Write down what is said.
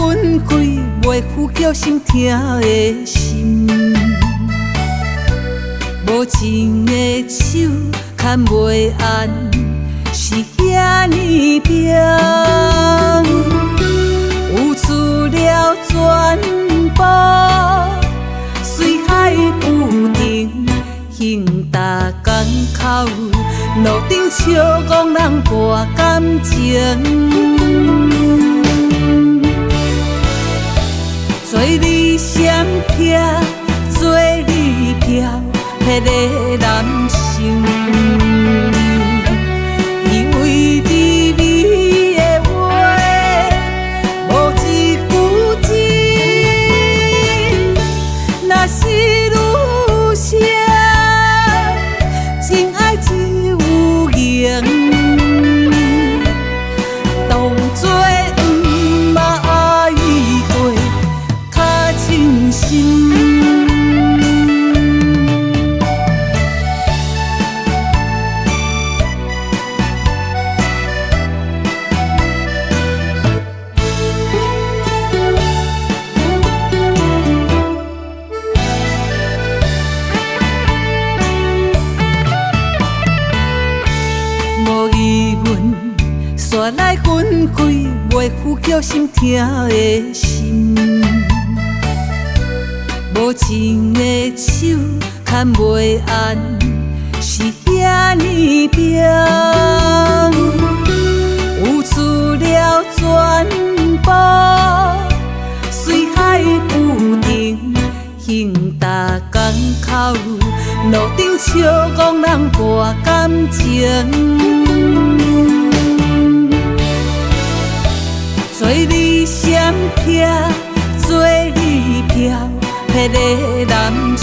分开，袂负叫心痛的心。无情的手牵袂安，是遐尼冰。付出了全部，水海浮沉，行大港口，路顶笑憨人博感情。做你闪避，做你飘，迄个男性，以为你美的话，无一句真。若是女性，真爱只有缘，当作毋捌爱过，较真心。无疑问，煞来分开，袂负叫心痛的心。无情的手牵袂安，是遐尼冰。付出了全部，水海浮沉，行大港口，路顶笑憨人博感情。做你闪避，做你飘，迄个男